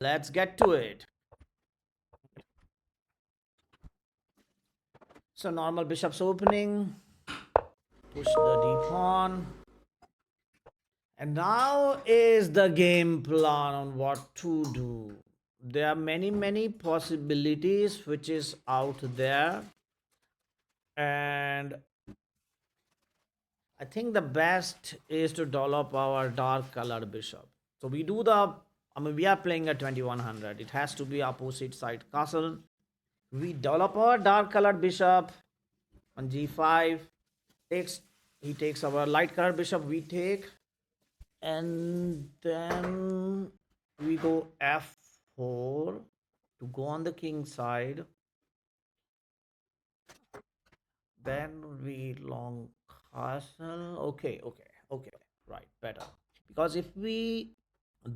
Let's get to it. So normal bishop's opening, push the d pawn. And now is the game plan on what to do. There are many possibilities which is out there. And I think the best is to develop our dark colored bishop. So we do we are playing a 2100. It has to be opposite side castle. We develop our dark colored bishop on g5. Takes He takes our light colored bishop. We take, and then we go f4 to go on the king side. Then we long castle. Okay, right, better, because if we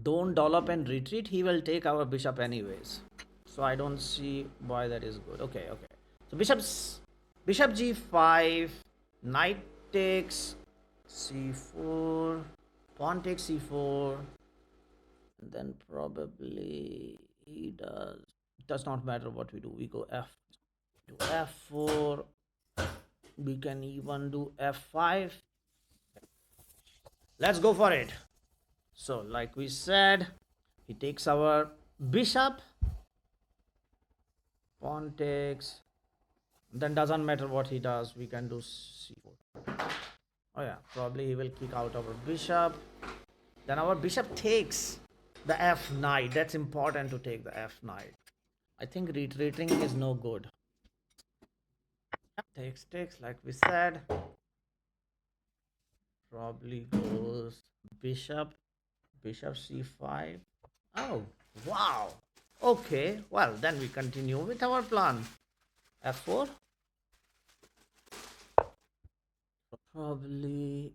don't develop and retreat, he will take our bishop anyways, so I don't see why that is good. Okay, so bishop g5, knight takes c4, pawn takes c4, and then probably he does not matter what we do. We go f4. We can even do f5. Let's go for it. So like we said, he takes our bishop, pawn takes, then doesn't matter what he does, we can do c4. Oh yeah, probably he will kick out our bishop. Then our bishop takes the f knight. That's important to take the f knight. I think retreating is no good. Takes like we said. Probably goes bishop c5. Oh, wow. Okay, well, then we continue with our plan. f4. Probably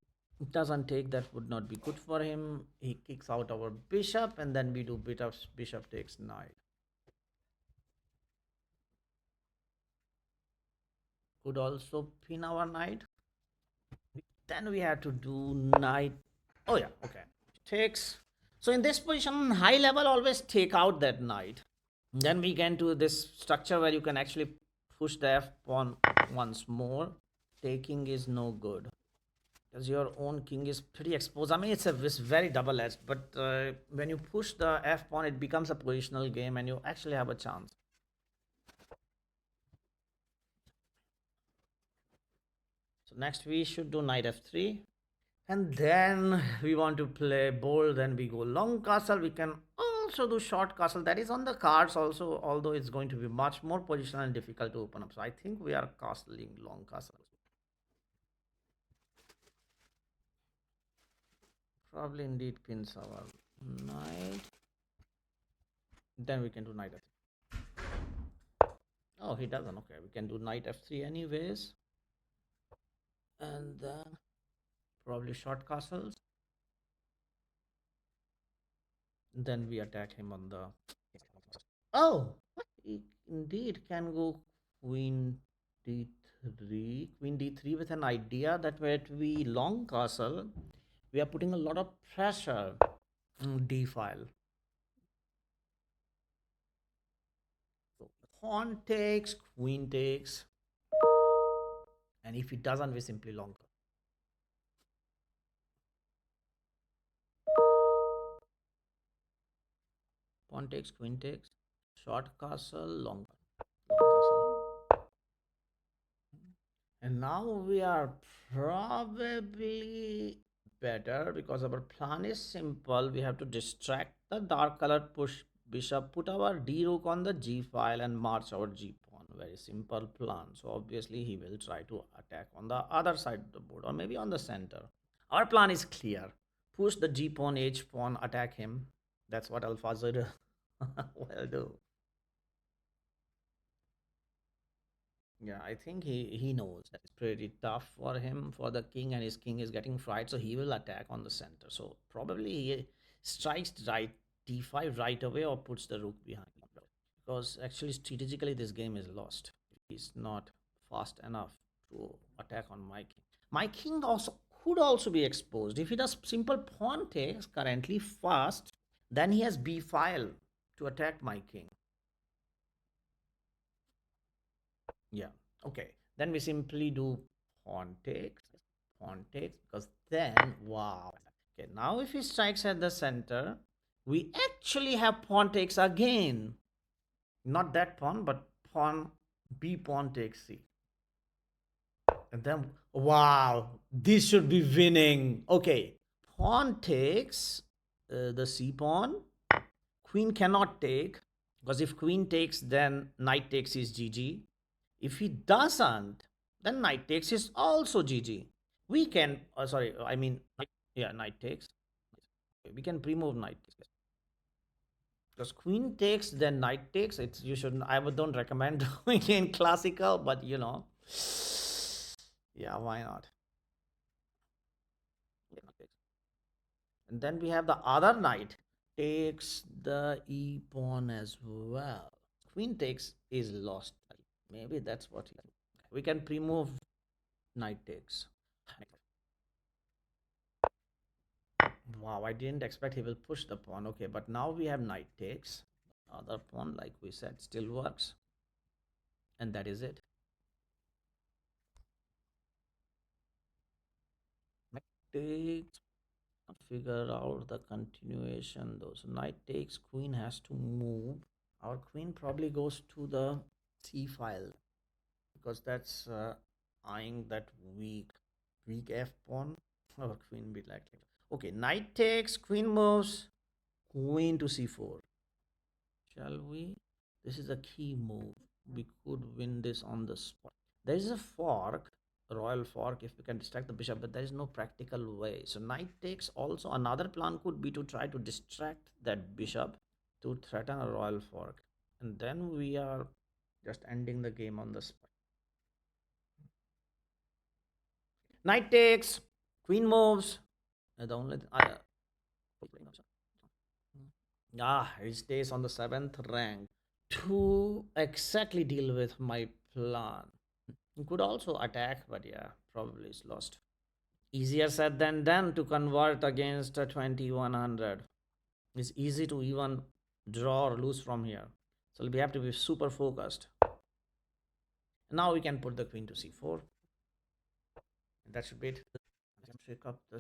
doesn't take, that would not be good for him. He kicks out our bishop, and then we do bishop takes knight. Could also pin our knight. Then we have to do knight. Oh yeah, okay. Takes. So in this position, high level, always take out that knight. Then we get to this structure where you can actually push the f pawn once more. Taking is no good, because your own king is pretty exposed. I mean, it's very double-edged, but when you push the f pawn, it becomes a positional game, and you actually have a chance. So next we should do knight f3. And then we want to play bold, then we go long castle. We can also do short castle. That is on the cards also, although it's going to be much more positional and difficult to open up. So I think we are castling long castle. Probably indeed pins our knight. Then we can do knight f3. Oh, he doesn't. Okay, we can do knight f3 anyways. And then probably short castles. Then we attack him on the... Oh, he indeed can go queen d3. Queen d3 with an idea that when we long castle, we are putting a lot of pressure on d file. So pawn takes, queen takes, and if it doesn't, we simply long. Pawn takes, queen takes, short castle, long castle. And now we are probably better, because our plan is simple. We have to distract the dark colored push bishop, put our d rook on the g file, and march our g pawn. Very simple plan. So obviously he will try to attack on the other side of the board, or maybe on the center. Our plan is clear: push the g pawn, h pawn, attack him. That's what AlphaZer will do. Yeah, I think he knows that it's pretty tough for him, for the king, and his king is getting fried, so he will attack on the center. So probably he strikes right d5 right away, or puts the rook behind, because actually strategically this game is lost. He's not fast enough to attack on my king. My king also could also be exposed if he does simple pawn takes currently fast. Then he has b file to attack my king. Yeah. Okay. Then we simply do pawn takes, because then, wow. Okay, now if he strikes at the center, we actually have pawn takes again. Not that pawn, but pawn B pawn takes C. And then, wow, this should be winning. Okay, pawn takes the C pawn. Queen cannot take, because if queen takes, then knight takes is GG. If he doesn't, then knight takes is also GG. We can, sorry, I mean, yeah, knight takes. We can pre-move knight because queen takes, then knight takes. It's you shouldn't. I would don't recommend doing in classical, but yeah, why not? And then we have the other knight takes the e pawn as well. Queen takes is lost. Maybe that's what we can pre-move knight takes. Wow, I didn't expect he will push the pawn. Okay, but now we have knight takes. Other pawn, like we said, still works. And that is it. Knight takes. Figure out the continuation though. So knight takes, queen has to move. Our queen probably goes to the c file because that's eyeing that weak f pawn. Our queen be like, okay, knight takes, queen moves, queen to c4. Shall we? This is a key move. We could win this on the spot. There is a fork, a royal fork, if we can distract the bishop, but there is no practical way. So knight takes also. Another plan could be to try to distract that bishop to threaten a royal fork. And then we are just ending the game on the spot. Knight takes, queen moves. The only he stays on the 7th rank to exactly deal with my plan. He could also attack, but yeah, probably is lost. Easier said than done to convert against a 2100. It's easy to even draw or lose from here. So we have to be super focused. Now we can put the queen to c4. That should be it. Pick up the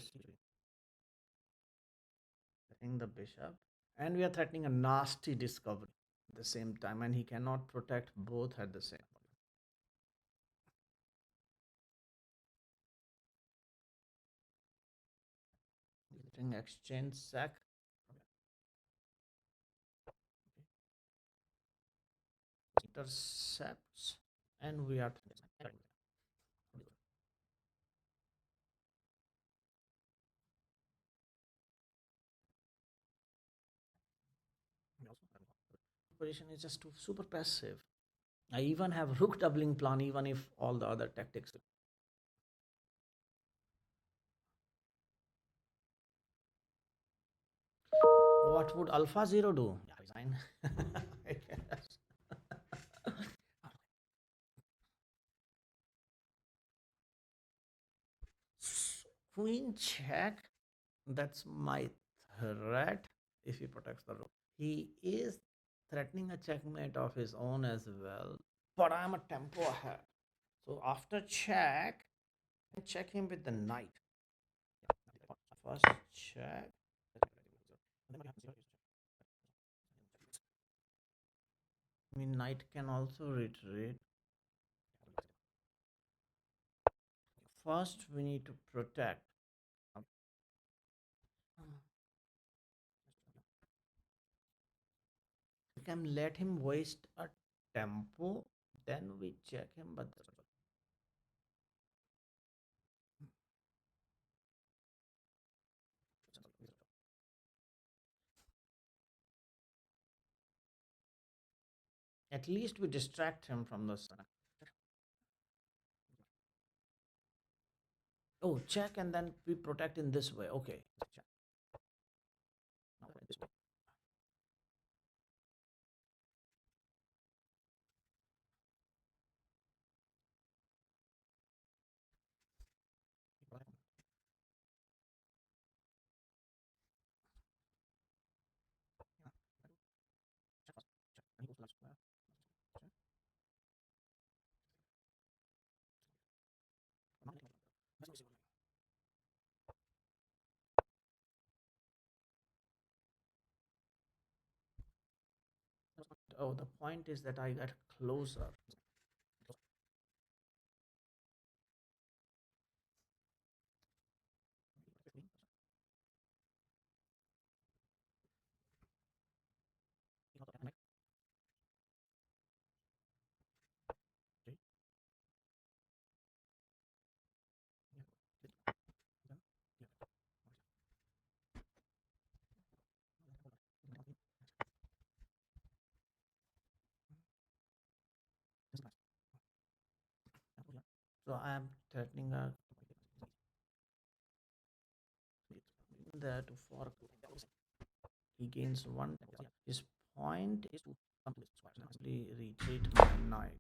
threatening the bishop. And we are threatening a nasty discovery at the same time, and he cannot protect both at the same time. Exchange sack. Intercepts, and we are position is just too super passive. I even have rook doubling plan even if all the other tactics. What would Alpha Zero do? Yeah, resign. I guess. Queen check. That's my threat if he protects the rook. He is threatening a checkmate of his own as well. But I'm a tempo ahead. So after check, I check him with the knight. First check. I mean, knight can also retreat. First, we need to protect. We can let him waste a tempo, then we check him, but at least we distract him from the sun. Oh, check and then we protect in this way. Okay. Check. Now this way. Oh, the point is that I got closer. So I am threatening there to fork. He gains one. His point is to completely retreat my knight.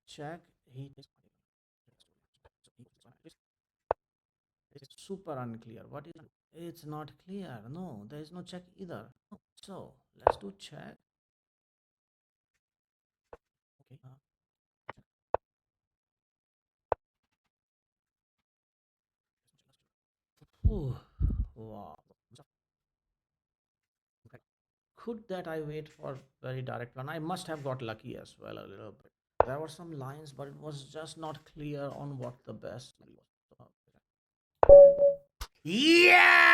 Check. He it's super unclear. What is? It's not clear. No, there is no check either. So let's do check. Ooh, wow. Could that I wait for very direct one? I must have got lucky as well a little bit. There were some lines, but it was just not clear on what the best. Yes!